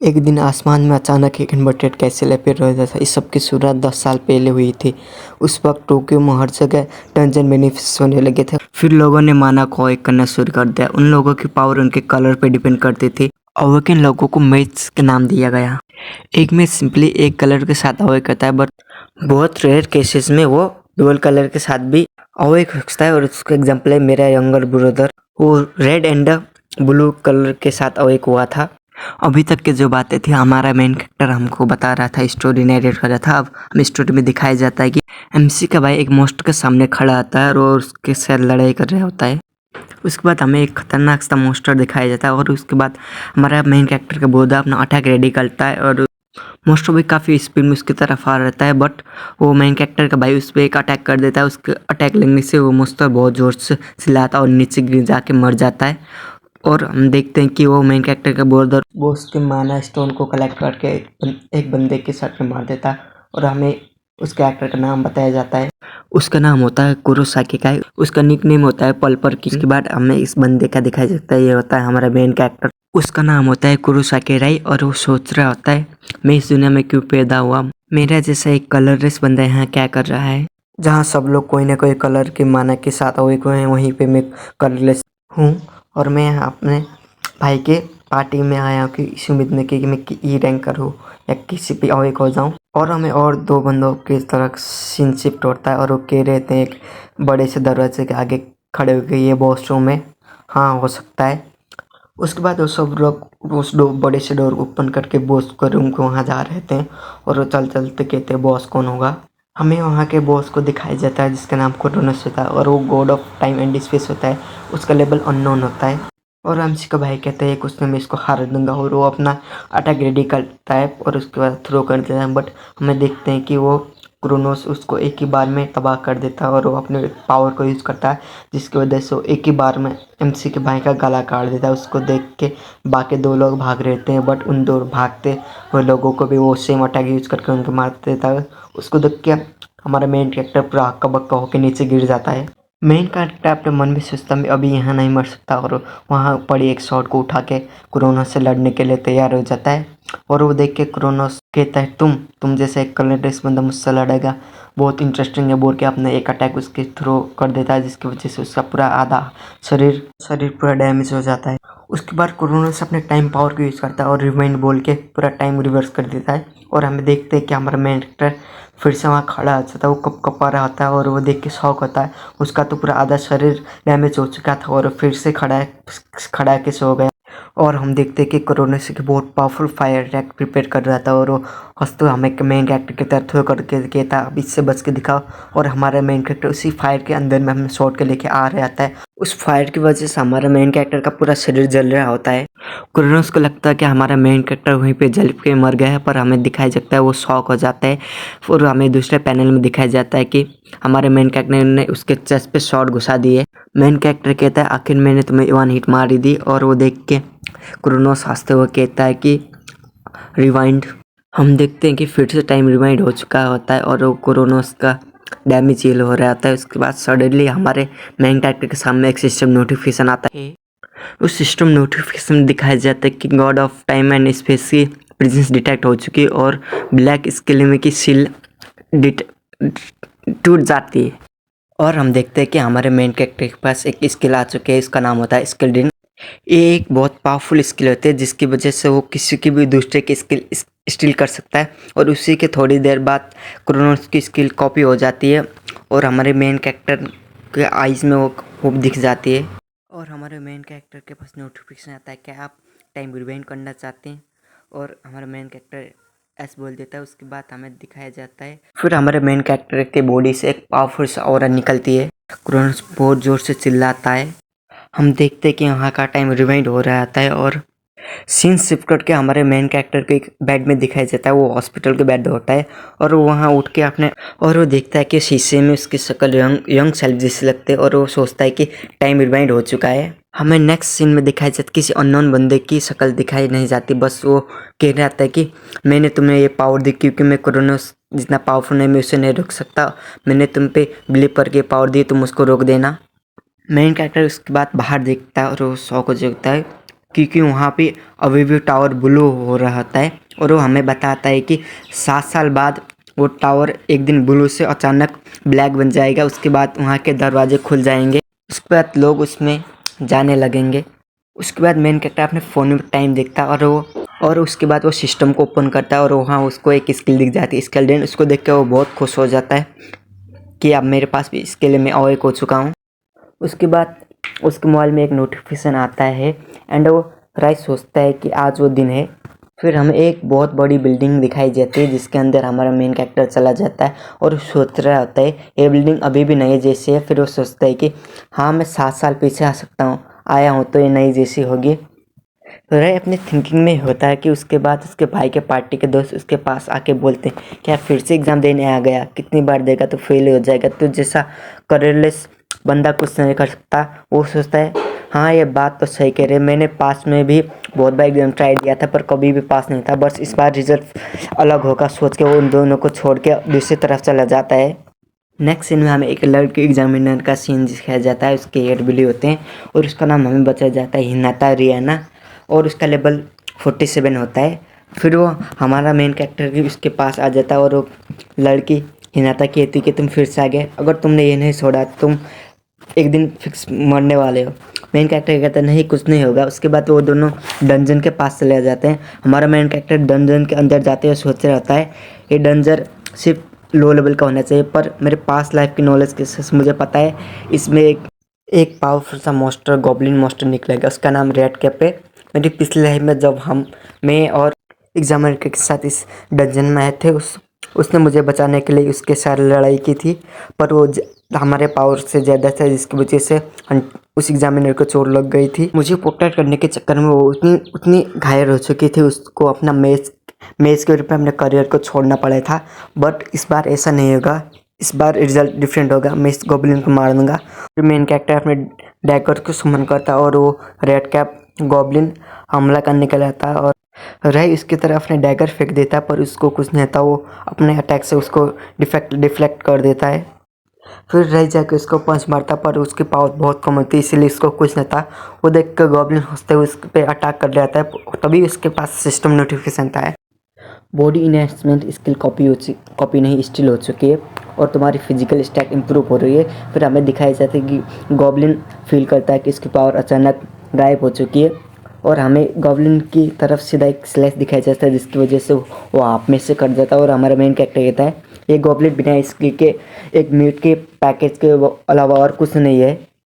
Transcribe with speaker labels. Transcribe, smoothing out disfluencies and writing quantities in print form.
Speaker 1: एक दिन आसमान में अचानक एक इन्वर्टेड कैसल अपीयर हुआ था। इस सब की शुरुआत 10 साल पहले हुई थी। उस वक्त टोक्यो में हर जगह डंजन बेनिफिट्स होने लगे थे। फिर लोगों ने माना को एक करना शुरू कर दिया। उन लोगों की पावर उनके कलर पे डिपेंड करती थी। अवेकन लोगों को मैच के नाम दिया गया। एक मैच सिंपली एक कलर के साथ अवेक करता है, बट बहुत रेयर केसेस में वो डुअल कलर के साथ भी अवेक होता है। और उसका एग्जाम्पल है मेरा यंगर ब्रदर, वो रेड एंड ब्लू कलर के साथ अवेक हुआ था। अभी तक के जो बातें थी हमारा मेन कैरेक्टर हमको बता रहा था, स्टोरी नरेट कर रहा था। अब हमें स्टोरी में दिखाया जाता है कि एमसी का भाई एक मोस्ट के सामने खड़ा आता है और उसके साथ लड़ाई कर रहा होता है। उसके बाद हमें एक खतरनाक सा मोस्टर दिखाया जाता है और उसके बाद हमारा मेन कैरेक्टर का बोधा अपना अटैक रेडी करता है और मोस्टर भी काफ़ी स्पीड में उसकी तरफ आ रहता है, बट वो मेन कैरेक्टर का भाई उस पर एक अटैक कर देता है। उसके अटैक लगने से वो मोस्टर बहुत ज़ोर से चिल्लाता है और नीचे गिर जाके मर जाता है। और हम देखते हैं कि वो मेन कैरेक्टर का ब्रदर वो उसके माना स्टोन को कलेक्ट करके एक बंदे के सर पे मार देता है और हमें उस कैरेक्टर का नाम बताया जाता है। उसका नाम होता है कुरोसाकी काई। उसका निक नेम होता है पल्पर किंग। इसके बाद हमें इस बंदे का दिखाया जाता है, ये होता है हमारा मेन कैरेक्टर। उसका नाम होता है कुरोसाकी राई और वो सोच रहा होता है मैं इस दुनिया में क्यों पैदा हुआ, मेरा जैसा एक कलरलेस बंदा यहाँ क्या कर रहा है। जहाँ सब लोग कोई ना कोई कलर के माना के साथ अवेक हुए हैं, वहीं पे मैं कलरलेस हूँ और मैं यहाँ अपने भाई के पार्टी में आया हूँ कि इस उम्मीद में कि मैं ई रैंकर हूँ या किसी पे अवेक हो जाऊँ। और हमें और दो बंदों की तरह सीन शिफ्ट होता है और वो कह रहते हैं एक बड़े से दरवाजे के आगे खड़े हो गए, ये बॉस रूम में हाँ हो सकता है। उसके बाद वो सब लोग उस बड़े से डोर ओपन करके बॉस के रूम को वहाँ जा रहे थे और वो चलते कहते हैं बॉस कौन होगा। हमें वहाँ के बॉस को दिखाया जाता है जिसका नाम क्रोनोस होता है और वो God of time and space होता है। उसका लेवल अननोन होता है और एमसी का भाई कहता है कुछ मैं इसको हार दूंगा और वो अपना अटैक रेडी करता है और उसके बाद थ्रो कर देता है। बट हमें देखते हैं कि वो क्रोनोस उसको एक ही बार में तबाह कर देता है और वो अपने पावर को यूज़ करता है, जिसकी वजह से वो एक ही बार में एमसी के भाई का गला काट देता है। उसको देख के बाकी दो लोग भाग रहते हैं, बट उन दो भागते हुए लोगों को भी वो सेम अटैक यूज़ करके उनको मार देता है। उसको देख के हमारा मेन कैरेक्टर पूरा हक्का बक्का होकर नीचे गिर जाता है। मेन कैरेक्टर अपने मन में सोचता मैं अभी यहाँ नहीं मर सकता और वहाँ पड़ी एक शॉट को उठा के क्रोनोस से लड़ने के लिए तैयार हो जाता है। और वो देख के क्रोनोस कहता है तुम जैसे एक कलरलेस बंदा मुझसे लड़ेगा, बहुत इंटरेस्टिंग है बोल के अपने एक अटैक उसके थ्रो कर देता है, जिसकी वजह से उसका पूरा आधा शरीर पूरा डैमेज हो जाता है। उसके बाद क्रोनोस अपने टाइम पावर को यूज़ करता है और रिवाइंड बोल के पूरा टाइम रिवर्स कर देता है और हमें देखते हैं कि हमारा मेन कैरेक्टर फिर से वहाँ खड़ा हो जाता है। वो कप कपा रहा होता है और वो देख के शौक होता है, उसका तो पूरा आधा शरीर डैमेज हो चुका था और फिर से खड़ा के सो गया। और हम देखते हैं कि क्रोनोस की बहुत पावरफुल फायर अटैक प्रिपेयर कर रहा था और वो हंसते हुए हमें मेन कैरेक्टर की तरफ थ्रो करके कहता अब इससे बच के दिखाओ। और हमारा मेन कैरेक्टर उसी फायर के अंदर में हमें शॉट के लेके आ रहा था। उस फायर की वजह से हमारा मेन कैरेक्टर का पूरा शरीर जल रहा होता है। क्रोनोस को लगता है कि हमारा मेन कैरेक्टर वहीं पे जल के मर गया है, पर हमें दिखाया जाता है वो शॉक हो जाता है। और हमें दूसरे पैनल में दिखाया जाता है कि हमारे मेन कैरेक्टर ने उसके चेस्ट पे शॉट घुसा दिए। मेन कैरेक्टर कहता है आखिर मैंने तुम्हें वन हिट मार दी। और वो देख के क्रोनोस हंसते हुए कहता है कि रिवाइंड। हम देखते हैं कि फिर से टाइम रिवाइंड हो चुका होता है और वो क्रोनोस का डैमेज हील हो रहा होता है। उसके बाद सडनली हमारे मेन कैरेक्टर के सामने एक सिस्टम नोटिफिकेशन आता है। उस सिस्टम नोटिफिकेशन में दिखाया जाता है कि God of time and space की प्रेजेंस डिटेक्ट हो चुकी है और ब्लैक स्केल की सील टूट जाती है। और हम देखते हैं कि हमारे मेन कैरेक्टर के पास एक स्किल आ चुकी है, इसका नाम होता है स्किल्ड। ये एक बहुत पावरफुल स्किल होती है जिसकी वजह से वो किसी की भी दूसरे की स्किल स्टील कर सकता है और उसी के थोड़ी देर बाद क्रोनोस की स्किल कॉपी हो जाती है और हमारे मेन कैरेक्टर के आईज में वो होप दिख जाती है। और हमारे मेन कैरेक्टर के पास नोटिफिकेशन आता है कि आप टाइम रिवाइंड करना चाहते हैं और हमारा मेन कैरेक्टर एस बोल देता है। उसके बाद हमें दिखाया जाता है फिर हमारे मेन कैरेक्टर के बॉडी से एक पावरफुल ऑरा निकलती है। क्रोनोस बहुत ज़ोर से चिल्लाता है। हम देखते हैं कि यहाँ का टाइम रिवाइंड हो रहा था और सीन शिफ्ट करके हमारे मेन कैरेक्टर के एक बेड में दिखाया जाता है। वो हॉस्पिटल के बेड होता है और वो वहाँ उठ के अपने और वो देखता है कि शीशे में उसकी शक्ल यंग सेल्फ जैसे लगते हैं और वो सोचता है कि टाइम रिवाइंड हो चुका है। हमें नेक्स्ट सीन में दिखाया जाता है किसी अननोन बंदे की शक्ल दिखाई नहीं जाती, बस वो कह रहा था कि मैंने तुम्हें ये पावर दी क्योंकि मैं क्रोनोस जितना पावरफुल नहीं मैं उसे नहीं रोक सकता, मैंने तुम पे बिलीव करके पावर दी, तुम उसको रोक देना। मेन कैरेक्टर उसके बाद बाहर देखता है और वो शौक हो जाता है क्योंकि वहाँ पे अभी भी टावर ब्लू हो रहा होता है और वो हमें बताता है कि 7 साल बाद वो टावर एक दिन ब्लू से अचानक ब्लैक बन जाएगा। उसके बाद वहाँ के दरवाजे खुल जाएंगे, उसके बाद लोग उसमें जाने लगेंगे। उसके बाद मेन कैरेक्टर अपने फ़ोन में टाइम देखता है और उसके बाद वो सिस्टम को ओपन करता है और वहाँ उसको एक स्किल दिख जाती है, स्किल देन उसको देख के वो बहुत खुश हो जाता है कि अब मेरे पास भी स्किल है, मैं और एक हो चुका हूँ। उसके बाद उसके मोबाइल में एक नोटिफिकेशन आता है एंड वो राइस सोचता है कि आज वो दिन है। फिर हमें एक बहुत बड़ी बिल्डिंग दिखाई जाती है जिसके अंदर हमारा मेन कैरेक्टर चला जाता है और सोच रहा होता है ये बिल्डिंग अभी भी नई जैसी है। फिर वो सोचता है कि हाँ मैं 7 साल पीछे आ सकता हूँ, आया हूँ तो ये नई जैसी होगी। रहे अपने थिंकिंग में होता है कि उसके बाद उसके भाई के पार्टी के दोस्त उसके पास आके बोलते हैं क्या फिर से एग्ज़ाम देने आ गया, कितनी बार देगा तो फेल हो जाएगा, तो जैसा करियरलेस बंदा कुछ नहीं कर सकता। वो सोचता है हाँ ये बात तो सही कह रहे, मैंने पास में भी बहुत बार एग्जाम ट्राई दिया था पर कभी भी पास नहीं था, बस इस बार रिजल्ट अलग होगा सोच के वो उन दोनों को छोड़ के दूसरी तरफ चला जाता है। नेक्स्ट सीन में हमें एक लड़के एग्जामिनर का सीन दिखाया जाता है, उसके हेयर बिली होते हैं और उसका नाम हमें बताया जाता है हिनाता रियाना और उसका लेवल 47 होता है। फिर वो हमारा मेन कैरेक्टर भी उसके पास आ जाता है और वो लड़की हिनाता कहती कि तुम फिर से आ गए, अगर तुमने ये नहीं छोड़ा तुम एक दिन फिक्स मरने वाले हो। मेन कैरेक्टर कहता है नहीं कुछ नहीं होगा। उसके बाद वो दोनों डंजन के पास चले जाते हैं। हमारा मेन कैरेक्टर डंजन के अंदर जाते हुए सोच रहा होता है ये डंजर सिर्फ लो लेवल का होना चाहिए, पर मेरे पास लाइफ की नॉलेज के से मुझे पता है इसमें एक पावरफुल सा मॉन्स्टर गॉब्लिन मॉन्स्टर निकलेगा, उसका नाम रेड कैप है। मेरी पिछली लाइफ में जब मैं और एग्जामिनर के साथ इस डंजन में आए थे उसने मुझे बचाने के लिए उसके साथ लड़ाई की थी, पर वो हमारे पावर से ज़्यादा था जिसकी वजह से उस एग्जामिनर को चोट लग गई थी। मुझे प्रोटेक्ट करने के चक्कर में वो उतनी घायल हो चुकी थी, उसको अपना मैच के रूप में अपने करियर को छोड़ना पड़ा था। बट इस बार ऐसा नहीं होगा, इस बार रिजल्ट डिफरेंट होगा, मैं इस गॉब्लिन को मार दूंगा। फिर मेन कैरेक्टर अपने डैगर को सुमन करता और वो रेड कैप गॉब्लिन हमला करने के लिए आता और रही इसकी तरफ अपने डैगर फेंक देता पर उसको कुछ नहीं था, वो अपने अटैक से उसको डिफ्लेक्ट कर देता है। फिर रह जाके उसको पंच मारता पर उसकी पावर बहुत कम होती है इसलिए उसको कुछ नहीं था। वो देख कर गॉब्लिन हंसते हुए उस पर अटैक कर जाता है, तभी उसके पास सिस्टम नोटिफिकेशन था है बॉडी इन्हेंसमेंट स्किल कॉपी नहीं स्टिल हो चुकी है और तुम्हारी फिजिकल स्टैट इंप्रूव हो रही है। फिर हमें दिखाई जाता है कि गॉब्लिन फील करता है कि इसकी पावर अचानक गायब हो चुकी है और हमें गॉब्लिन की तरफ सीधा एक स्लैश दिखाया जाता है जिसकी वजह से वो आप में से कट जाता है और हमारा मेन कैरेक्टर कहता है ये गॉब्लिन बिना स्किल के एक म्यूट के पैकेज के अलावा और कुछ नहीं है।